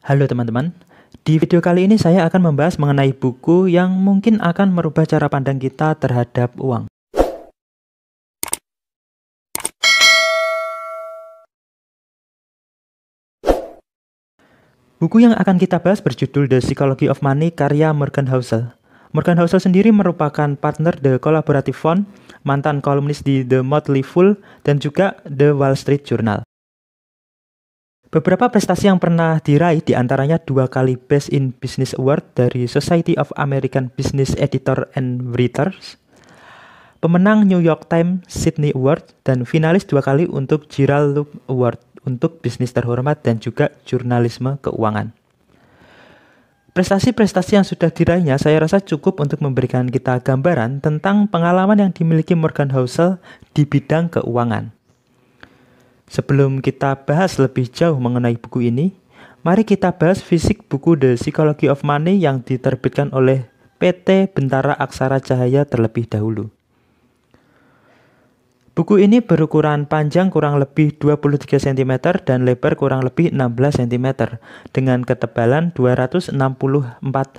Halo teman-teman, di video kali ini saya akan membahas mengenai buku yang mungkin akan merubah cara pandang kita terhadap uang. Buku yang akan kita bahas berjudul The Psychology of Money karya Morgan Housel. Morgan Housel sendiri merupakan partner The Collaborative Fund, mantan kolumnis di The Motley Fool, dan juga The Wall Street Journal. Beberapa prestasi yang pernah diraih diantaranya 2 kali Best in Business Award dari Society of American Business Editor and Writers, pemenang New York Times Sydney Award, dan finalis 2 kali untuk Gerald Loeb Award untuk bisnis terhormat dan juga jurnalisme keuangan. Prestasi-prestasi yang sudah diraihnya saya rasa cukup untuk memberikan kita gambaran tentang pengalaman yang dimiliki Morgan Housel di bidang keuangan. Sebelum kita bahas lebih jauh mengenai buku ini, mari kita bahas fisik buku The Psychology of Money yang diterbitkan oleh PT Bentara Aksara Cahaya terlebih dahulu. Buku ini berukuran panjang kurang lebih 23 cm dan lebar kurang lebih 16 cm dengan ketebalan 264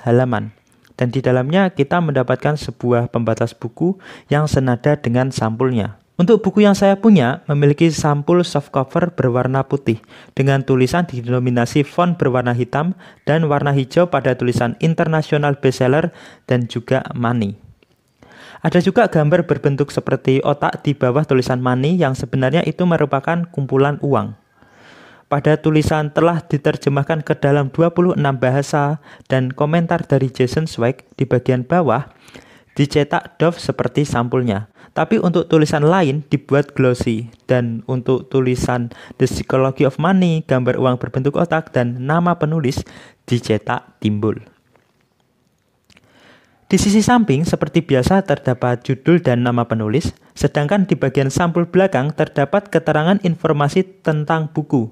halaman. Dan di dalamnya kita mendapatkan sebuah pembatas buku yang senada dengan sampulnya. Untuk buku yang saya punya, memiliki sampul softcover berwarna putih dengan tulisan didominasi font berwarna hitam dan warna hijau pada tulisan International Bestseller dan juga Money. Ada juga gambar berbentuk seperti otak di bawah tulisan Money yang sebenarnya itu merupakan kumpulan uang. Pada tulisan telah diterjemahkan ke dalam 26 bahasa dan komentar dari Jason Zweig di bagian bawah dicetak doff seperti sampulnya. Tapi untuk tulisan lain dibuat glossy, dan untuk tulisan The Psychology of Money, gambar uang berbentuk otak dan nama penulis dicetak timbul. Di sisi samping seperti biasa terdapat judul dan nama penulis, sedangkan di bagian sampul belakang terdapat keterangan informasi tentang buku,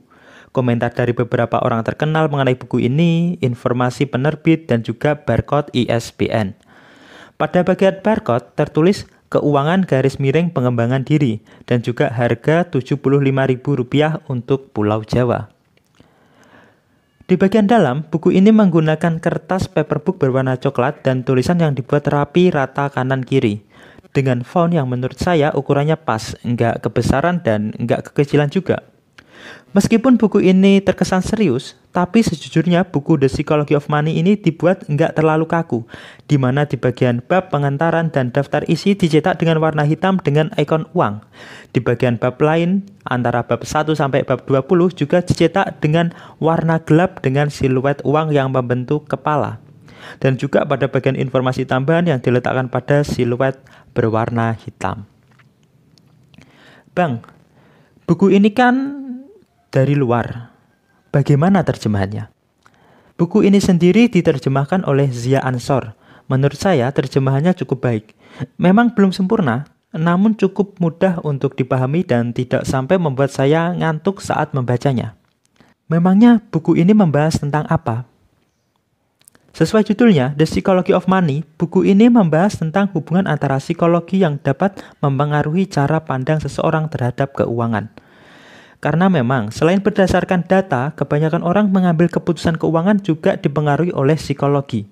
komentar dari beberapa orang terkenal mengenai buku ini, informasi penerbit dan juga barcode ISBN. Pada bagian barcode tertulis keuangan garis miring pengembangan diri dan juga harga Rp75.000 untuk Pulau Jawa. Di bagian dalam, buku ini menggunakan kertas paperbook berwarna coklat dan tulisan yang dibuat rapi rata kanan kiri dengan font yang menurut saya ukurannya pas, enggak kebesaran dan enggak kekecilan juga. Meskipun buku ini terkesan serius, tapi sejujurnya buku The Psychology of Money ini dibuat enggak terlalu kaku, di mana di bagian bab pengentaran dan daftar isi dicetak dengan warna hitam dengan ikon uang. Di bagian bab lain, antara bab 1 sampai bab 20 juga dicetak dengan warna gelap dengan siluet uang yang membentuk kepala. Dan juga pada bagian informasi tambahan yang diletakkan pada siluet berwarna hitam. Bang, buku ini kan dari luar. Bagaimana terjemahannya? Buku ini sendiri diterjemahkan oleh Zia Ansor. Menurut saya terjemahannya cukup baik. Memang belum sempurna, namun cukup mudah untuk dipahami dan tidak sampai membuat saya ngantuk saat membacanya. Memangnya buku ini membahas tentang apa? Sesuai judulnya, The Psychology of Money, buku ini membahas tentang hubungan antara psikologi yang dapat mempengaruhi cara pandang seseorang terhadap keuangan. Karena memang, selain berdasarkan data, kebanyakan orang mengambil keputusan keuangan juga dipengaruhi oleh psikologi.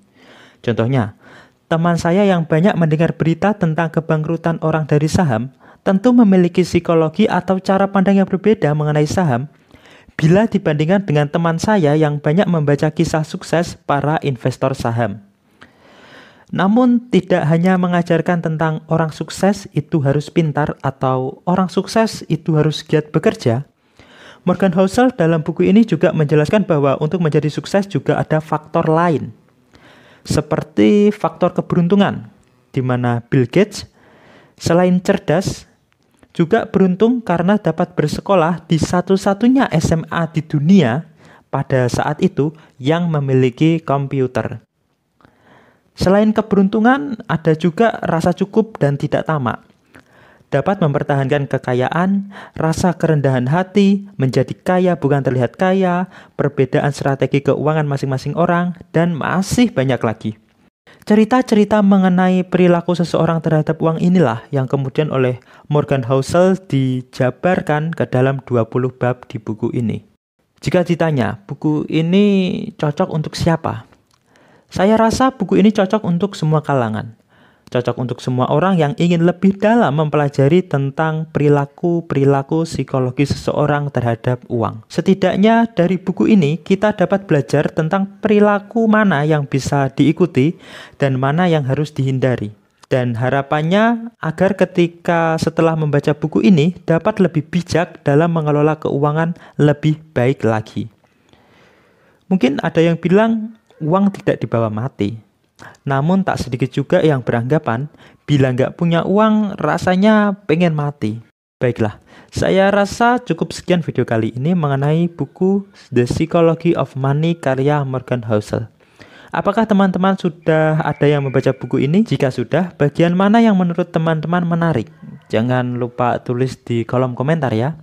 Contohnya, teman saya yang banyak mendengar berita tentang kebangkrutan orang dari saham, tentu memiliki psikologi atau cara pandang yang berbeda mengenai saham, bila dibandingkan dengan teman saya yang banyak membaca kisah sukses para investor saham. Namun, tidak hanya mengajarkan tentang orang sukses itu harus pintar atau orang sukses itu harus giat bekerja. Morgan Housel dalam buku ini juga menjelaskan bahwa untuk menjadi sukses juga ada faktor lain. Seperti faktor keberuntungan, di mana Bill Gates selain cerdas, juga beruntung karena dapat bersekolah di satu-satunya SMA di dunia pada saat itu yang memiliki komputer. Selain keberuntungan, ada juga rasa cukup dan tidak tamak. Dapat mempertahankan kekayaan, rasa kerendahan hati, menjadi kaya bukan terlihat kaya, perbedaan strategi keuangan masing-masing orang, dan masih banyak lagi. Cerita-cerita mengenai perilaku seseorang terhadap uang inilah yang kemudian oleh Morgan Housel dijabarkan ke dalam 20 bab di buku ini. Jika ditanya, buku ini cocok untuk siapa? Saya rasa buku ini cocok untuk semua kalangan. Cocok untuk semua orang yang ingin lebih dalam mempelajari tentang perilaku-perilaku psikologi seseorang terhadap uang. Setidaknya dari buku ini kita dapat belajar tentang perilaku mana yang bisa diikuti dan mana yang harus dihindari. Dan harapannya agar ketika setelah membaca buku ini dapat lebih bijak dalam mengelola keuangan lebih baik lagi. Mungkin ada yang bilang uang tidak dibawa mati. Namun tak sedikit juga yang beranggapan bila nggak punya uang rasanya pengen mati. Baiklah, saya rasa cukup sekian video kali ini mengenai buku The Psychology of Money karya Morgan Housel. Apakah teman-teman sudah ada yang membaca buku ini? Jika sudah, bagian mana yang menurut teman-teman menarik? Jangan lupa tulis di kolom komentar ya.